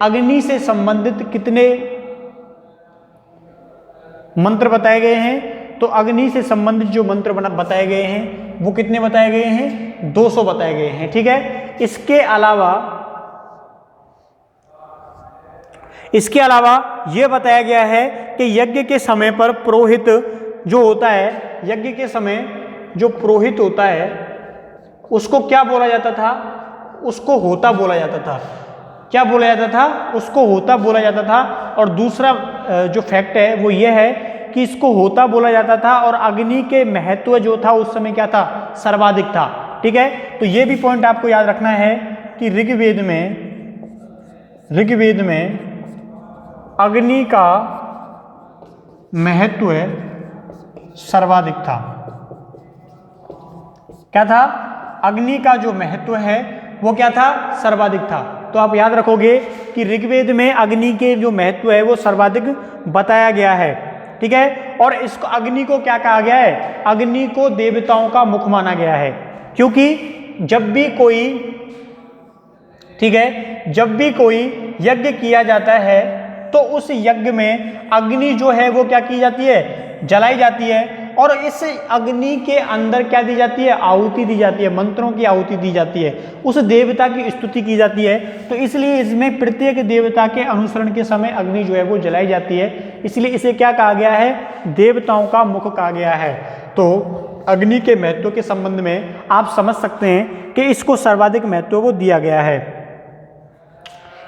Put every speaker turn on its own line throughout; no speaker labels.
अग्नि से संबंधित कितने मंत्र बताए गए हैं? तो अग्नि से संबंधित जो मंत्र बताए गए हैं वो कितने बताए गए हैं? 200 बताए गए हैं। ठीक है, इसके अलावा यह बताया गया है कि यज्ञ के समय पर पुरोहित जो होता है, यज्ञ के समय जो पुरोहित होता है उसको क्या बोला जाता था? उसको होता बोला जाता था। क्या बोला जाता था? उसको होता बोला जाता था। और दूसरा जो फैक्ट है वो ये है कि इसको होता बोला जाता था और अग्नि के महत्व जो था उस समय क्या था? सर्वाधिक था। ठीक है, तो ये भी पॉइंट आपको याद रखना है कि ऋग्वेद में अग्नि का महत्व सर्वाधिक था। क्या था? अग्नि का जो महत्व है वो क्या था? सर्वाधिक था। तो आप याद रखोगे कि ऋग्वेद में अग्नि के जो महत्व है वो सर्वाधिक बताया गया है। ठीक है, और इसको अग्नि को क्या कहा गया है? अग्नि को देवताओं का मुख माना गया है, क्योंकि जब भी कोई, ठीक है, जब भी कोई यज्ञ किया जाता है तो उस यज्ञ में अग्नि जो है वो क्या की जाती है? जलाई जाती है। और इस अग्नि के अंदर क्या दी जाती है? आहुति दी जाती है, मंत्रों की आहुति दी जाती है, उस देवता की स्तुति की जाती है। तो इसलिए इसमें प्रत्येक देवता के अनुसरण के समय अग्नि जो है वो जलाई जाती है, इसलिए इसे क्या कहा गया है? देवताओं का मुख कहा गया है। तो अग्नि के महत्व के संबंध में आप समझ सकते हैं कि इसको सर्वाधिक महत्व को दिया गया है।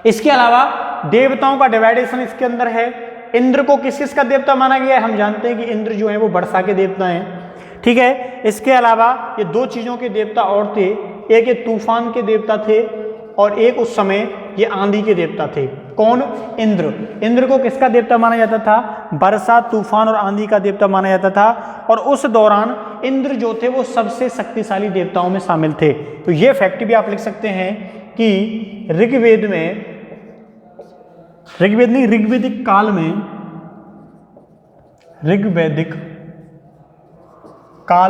इसके अलावा देवताओं का डिवाइडेशन इसके अंदर है। इंद्र को किस किस का देवता माना गया है? हम जानते हैं कि इंद्र जो है वो वर्षा के देवता हैं। ठीक है, इसके अलावा ये 2 चीजों के देवता और थे, एक ये तूफान के देवता थे और एक उस समय ये आंधी के देवता थे। कौन? इंद्र। इंद्र को किसका देवता माना जाता था? वर्षा, तूफान और आंधी का देवता माना जाता था। और उस दौरान इंद्र जो थे वो सबसे शक्तिशाली देवताओं में शामिल थे। तो ये फैक्ट भी आप लिख सकते हैं कि ऋग्वेदिक काल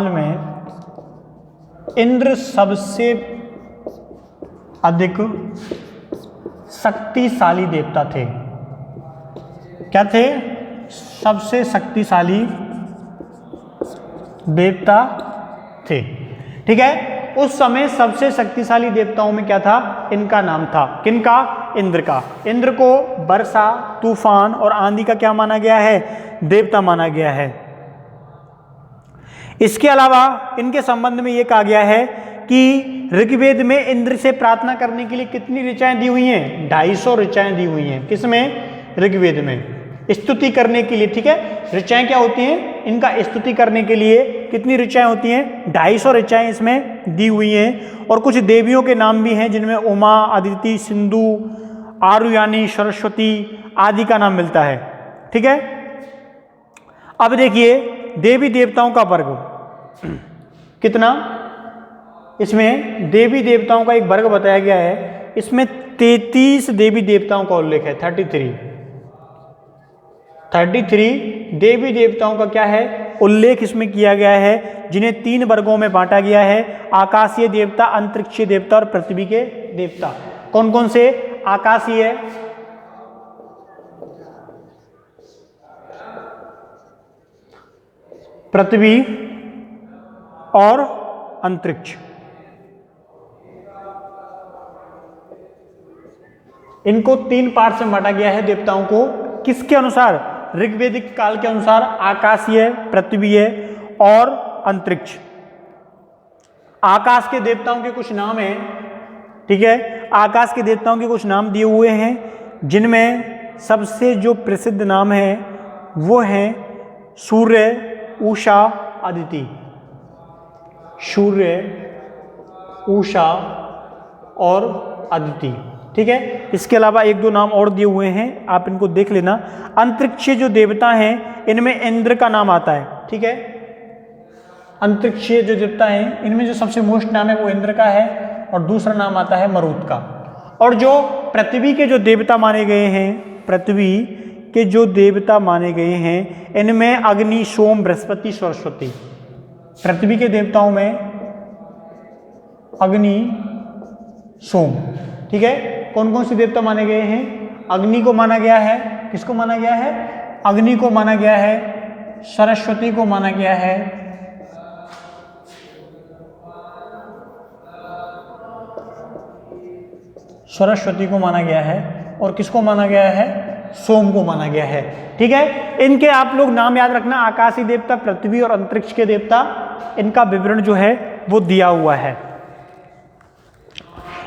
में इंद्र सबसे अधिक शक्तिशाली देवता थे। क्या थे? सबसे शक्तिशाली देवता थे। ठीक है, उस समय सबसे शक्तिशाली देवताओं में क्या था? इनका नाम था। किनका? इंद्र का। इंद्र को वर्षा, तूफान और आंधी का क्या माना गया है? देवता माना गया है। इसके अलावा इनके संबंध में यह कहा गया है कि ऋग्वेद में इंद्र से प्रार्थना करने के लिए कितनी ऋचाएं दी हुई हैं? 250 ऋचाएं दी हुई हैं। किसमें? ऋग्वेद में, स्तुति करने के लिए। ठीक है, ऋचाएं क्या होती हैं? इनका स्तुति करने के लिए कितनी ऋचाएं होती हैं? 250 ऋचाएं इसमें दी हुई हैं। और कुछ देवियों के नाम भी हैं जिनमें उमा, अदिति, सिंधु, आरुयानी, सरस्वती आदि का नाम मिलता है। ठीक है, अब देखिए देवी देवताओं का वर्ग कितना? इसमें देवी देवताओं का एक वर्ग बताया गया है। इसमें 33 देवी देवताओं का उल्लेख है। 33 देवी देवताओं का क्या है? उल्लेख इसमें किया गया है, जिन्हें 3 वर्गों में बांटा गया है। आकाशीय देवता, अंतरिक्षीय देवता और पृथ्वी के देवता। कौन कौन से? आकाशीय, पृथ्वी और अंतरिक्ष। इनको 3 पार्ट में बांटा गया है देवताओं को। किसके अनुसार? ऋग्वेदिक काल के अनुसार आकाशीय, पृथ्वीय और अंतरिक्ष। आकाश के देवताओं के कुछ नाम हैं। ठीक है, आकाश के देवताओं के कुछ नाम दिए हुए हैं, जिनमें सबसे जो प्रसिद्ध नाम है वो हैं सूर्य, उषा, अदिति। सूर्य, उषा और अदिति। ठीक है, इसके अलावा 1-2 नाम और दिए हुए हैं, आप इनको देख लेना। अंतरिक्षीय जो देवता हैं इनमें इंद्र का नाम आता है। ठीक है, अंतरिक्षीय जो देवता हैं इनमें जो सबसे मोस्ट नाम है वो इंद्र का है और दूसरा नाम आता है मरुत का। और जो पृथ्वी के जो देवता माने गए हैं, पृथ्वी के जो देवता माने गए हैं इनमें अग्नि, सोम, बृहस्पति, सरस्वती। पृथ्वी के देवताओं में अग्नि, सोम। ठीक है, कौन कौन से देवता माने गए हैं? अग्नि को माना गया है, किसको माना गया है? अग्नि को माना गया है, सरस्वती को माना गया है, सरस्वती को माना गया है, और किसको माना गया है? सोम को माना गया है। ठीक है, इनके आप लोग नाम याद रखना, आकाशीय देवता, पृथ्वी और अंतरिक्ष के देवता, इनका विवरण जो है वो दिया हुआ है।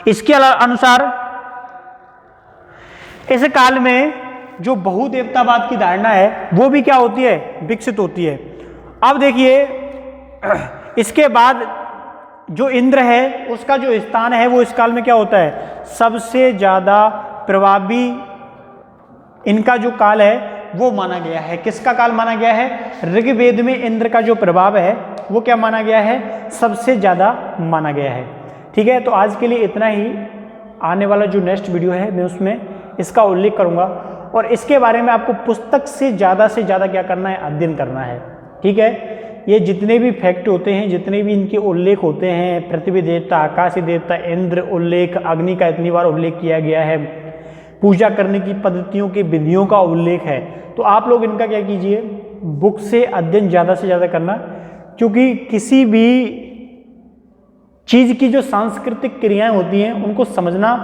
इसके अनुसार इस काल में जो बहुदेवतावाद की धारणा है वो भी क्या होती है? विकसित होती है। अब देखिए, इसके बाद जो इंद्र है उसका जो स्थान है वो इस काल में क्या होता है? सबसे ज्यादा प्रभावी इनका जो काल है वो माना गया है। किसका काल माना गया है? ऋग्वेद में इंद्र का जो प्रभाव है वो क्या माना गया है? सबसे ज्यादा माना गया है। ठीक है, तो आज के लिए इतना ही। आने वाला जो नेक्स्ट वीडियो है मैं उसमें इसका उल्लेख करूंगा, और इसके बारे में आपको पुस्तक से ज़्यादा क्या करना है? अध्ययन करना है। ठीक है, ये जितने भी फैक्ट होते हैं, जितने भी इनके उल्लेख होते हैं, पृथ्वी देवता, आकाशीय देवता, इंद्र उल्लेख, अग्नि का इतनी बार उल्लेख किया गया है, पूजा करने की पद्धतियों के विधियों का उल्लेख है, तो आप लोग इनका क्या कीजिए? बुक से अध्ययन ज़्यादा से ज़्यादा करना, क्योंकि किसी भी चीज़ की जो सांस्कृतिक क्रियाएं होती हैं उनको समझना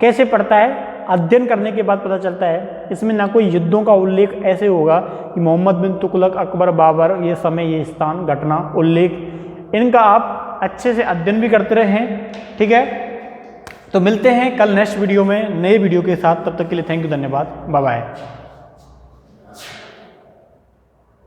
कैसे पड़ता है? अध्ययन करने के बाद पता चलता है। इसमें ना कोई युद्धों का उल्लेख ऐसे होगा कि मोहम्मद बिन तुगलक, अकबर, बाबर, ये समय, ये स्थान, घटना, उल्लेख, इनका आप अच्छे से अध्ययन भी करते रहें। ठीक है, तो मिलते हैं कल नेक्स्ट वीडियो में नए वीडियो के साथ। तब तक के लिए थैंक यू, धन्यवाद, बाय बाय।